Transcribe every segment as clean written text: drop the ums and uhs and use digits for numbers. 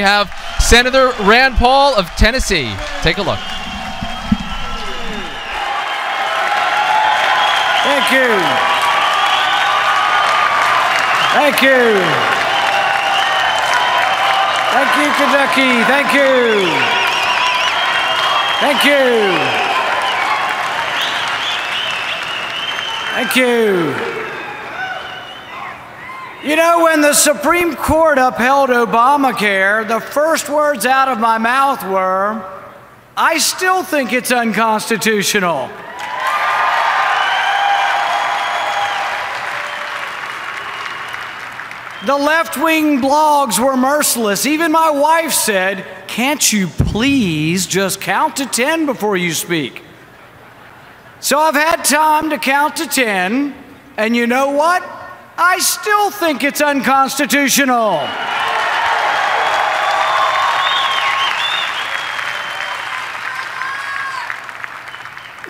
We have Senator Rand Paul of Tennessee. Take a look. Thank you. Thank you. Thank you, Kentucky. Thank you. Thank you. Thank you. You know, when the Supreme Court upheld Obamacare, the first words out of my mouth were, I still think it's unconstitutional. The left-wing blogs were merciless. Even my wife said, can't you please just count to 10 before you speak? So I've had time to count to 10, and you know what? I still think it's unconstitutional.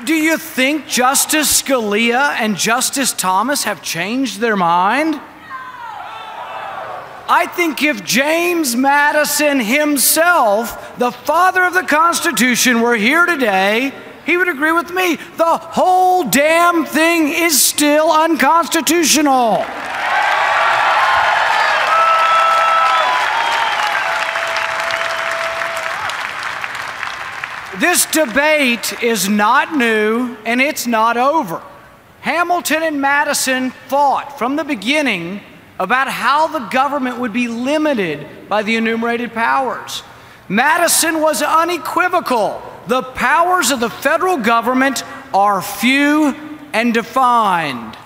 Do you think Justice Scalia and Justice Thomas have changed their mind? I think if James Madison himself, the father of the Constitution, were here today, he would agree with me. The whole damn thing is still unconstitutional. This debate is not new, and it's not over. Hamilton and Madison fought from the beginning about how the government would be limited by the enumerated powers. Madison was unequivocal. The powers of the federal government are few and defined.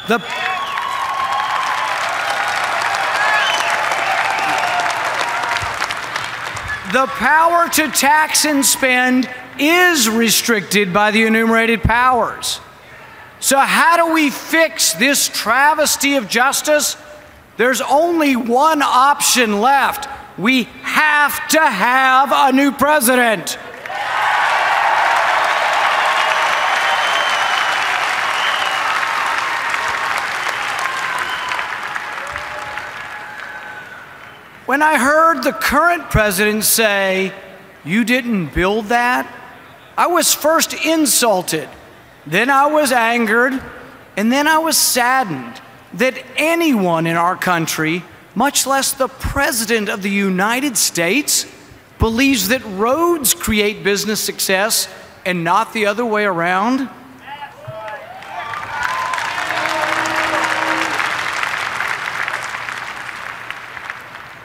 The power to tax and spend is restricted by the enumerated powers. So how do we fix this travesty of justice? There's only one option left. We have to have a new president. When I heard the current president say, "You didn't build that," I was first insulted, then I was angered, and then I was saddened that anyone in our country, much less the President of the United States, believes that roads create business success and not the other way around.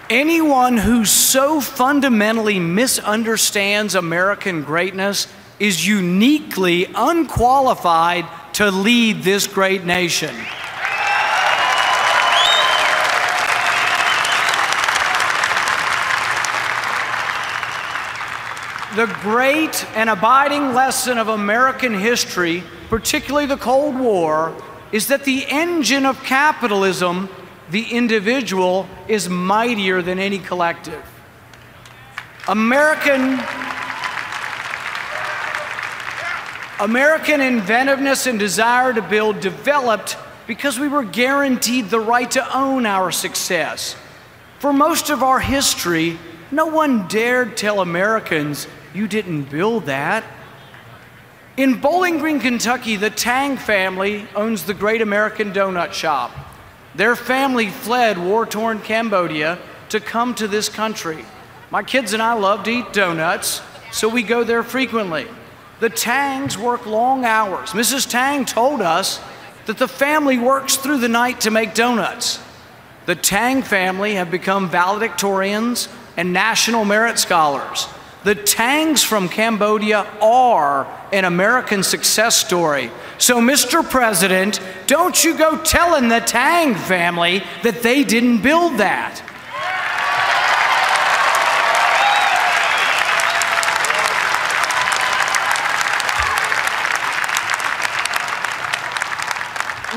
Anyone who so fundamentally misunderstands American greatness is uniquely unqualified to lead this great nation. The great and abiding lesson of American history, particularly the Cold War, is that the engine of capitalism, the individual, is mightier than any collective. American inventiveness and desire to build developed because we were guaranteed the right to own our success. For most of our history, no one dared tell Americans, "You didn't build that." In Bowling Green, Kentucky, the Tang family owns the Great American Donut Shop. Their family fled war-torn Cambodia to come to this country. My kids and I love to eat donuts, so we go there frequently. The Tangs work long hours. Mrs. Tang told us that the family works through the night to make donuts. The Tang family have become valedictorians and national merit scholars. The Tangs from Cambodia are an American success story. So, Mr. President, don't you go telling the Tang family that they didn't build that.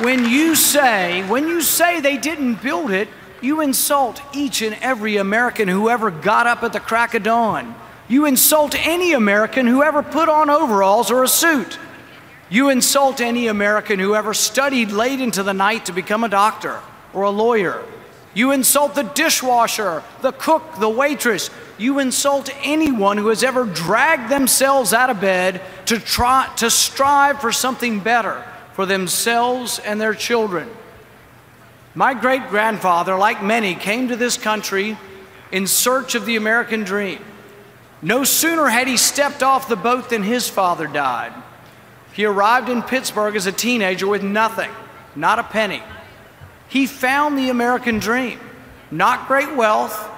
When you say they didn't build it, you insult each and every American who ever got up at the crack of dawn. You insult any American who ever put on overalls or a suit. You insult any American who ever studied late into the night to become a doctor or a lawyer. You insult the dishwasher, the cook, the waitress. You insult anyone who has ever dragged themselves out of bed to strive for something better for themselves and their children. My great-grandfather, like many, came to this country in search of the American dream. No sooner had he stepped off the boat than his father died. He arrived in Pittsburgh as a teenager with nothing, not a penny. He found the American dream, not great wealth,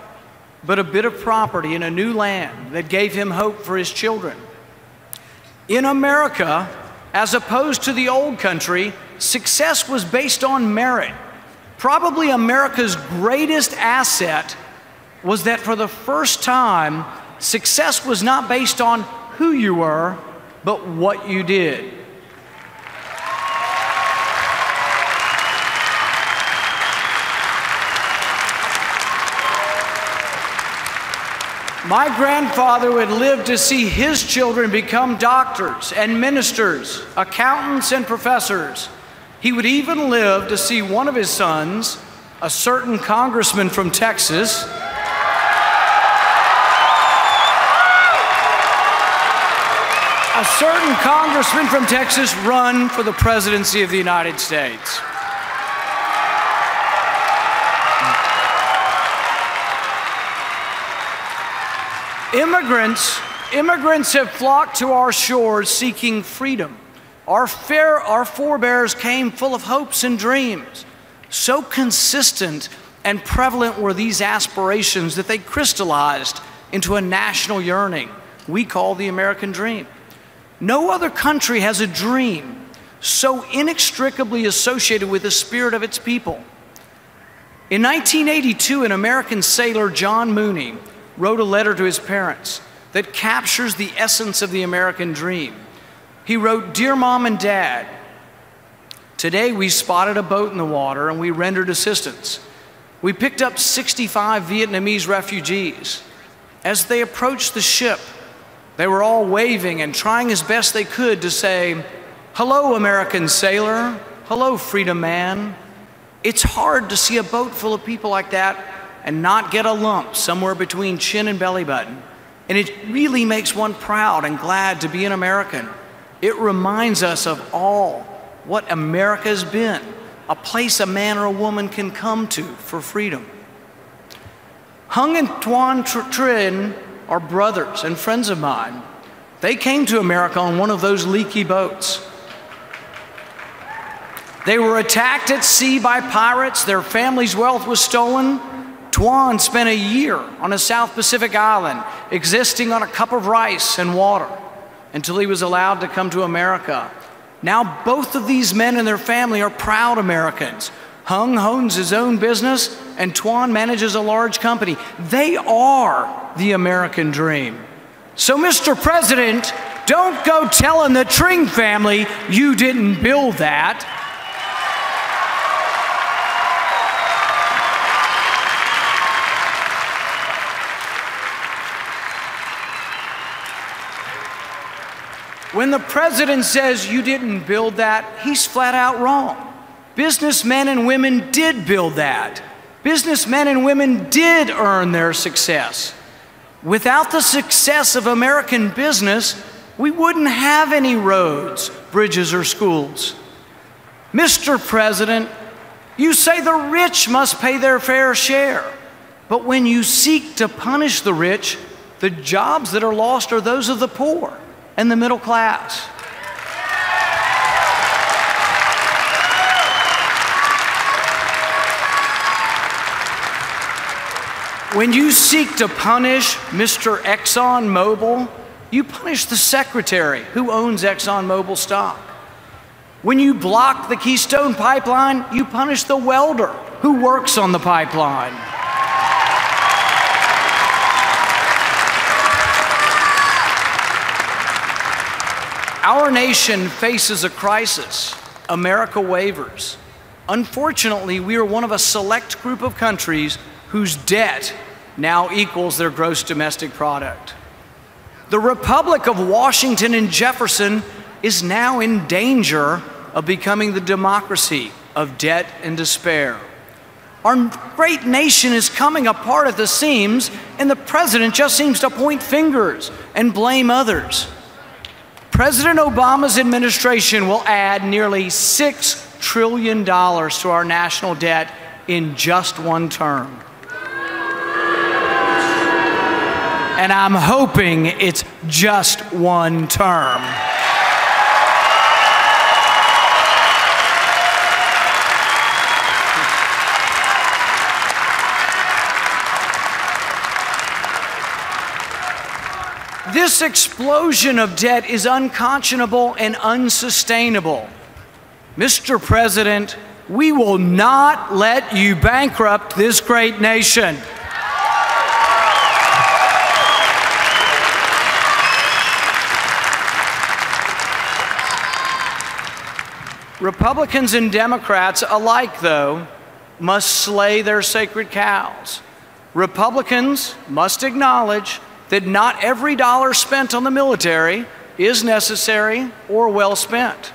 but a bit of property in a new land that gave him hope for his children. In America, as opposed to the old country, success was based on merit. Probably America's greatest asset was that for the first time, success was not based on who you were, but what you did. My grandfather would live to see his children become doctors and ministers, accountants and professors. He would even live to see one of his sons, a certain congressman from Texas, run for the presidency of the United States. Immigrants have flocked to our shores seeking freedom. Our forebears came full of hopes and dreams. So consistent and prevalent were these aspirations that they crystallized into a national yearning we call the American dream. No other country has a dream so inextricably associated with the spirit of its people. In 1982, an American sailor, John Mooney, wrote a letter to his parents that captures the essence of the American dream. He wrote, "Dear Mom and Dad, today we spotted a boat in the water and we rendered assistance. We picked up 65 Vietnamese refugees. As they approached the ship, they were all waving and trying as best they could to say, 'Hello, American sailor. Hello, freedom man.' It's hard to see a boat full of people like that and not get a lump somewhere between chin and belly button. And it really makes one proud and glad to be an American. It reminds us of all what America's been, a place a man or a woman can come to for freedom." Hung and Tuan Trin are brothers and friends of mine. They came to America on one of those leaky boats. They were attacked at sea by pirates. Their family's wealth was stolen. Tuan spent a year on a South Pacific island, existing on a cup of rice and water, until he was allowed to come to America. Now both of these men and their family are proud Americans. Hung owns his own business, and Tuan manages a large company. They are the American dream. So, Mr. President, don't go telling the Tring family you didn't build that. When the president says you didn't build that, he's flat out wrong. Businessmen and women did build that. Businessmen and women did earn their success. Without the success of American business, we wouldn't have any roads, bridges, or schools. Mr. President, you say the rich must pay their fair share, but when you seek to punish the rich, the jobs that are lost are those of the poor and the middle class. When you seek to punish Mr. ExxonMobil, you punish the secretary who owns ExxonMobil stock. When you block the Keystone Pipeline, you punish the welder who works on the pipeline. Our nation faces a crisis. America wavers. Unfortunately, we are one of a select group of countries whose debt now equals their gross domestic product. The Republic of Washington and Jefferson is now in danger of becoming the democracy of debt and despair. Our great nation is coming apart at the seams, and the president just seems to point fingers and blame others. President Obama's administration will add nearly $6 trillion to our national debt in just one term. And I'm hoping it's just one term. This explosion of debt is unconscionable and unsustainable. Mr. President, we will not let you bankrupt this great nation. Republicans and Democrats alike, though, must slay their sacred cows. Republicans must acknowledge that not every dollar spent on the military is necessary or well spent.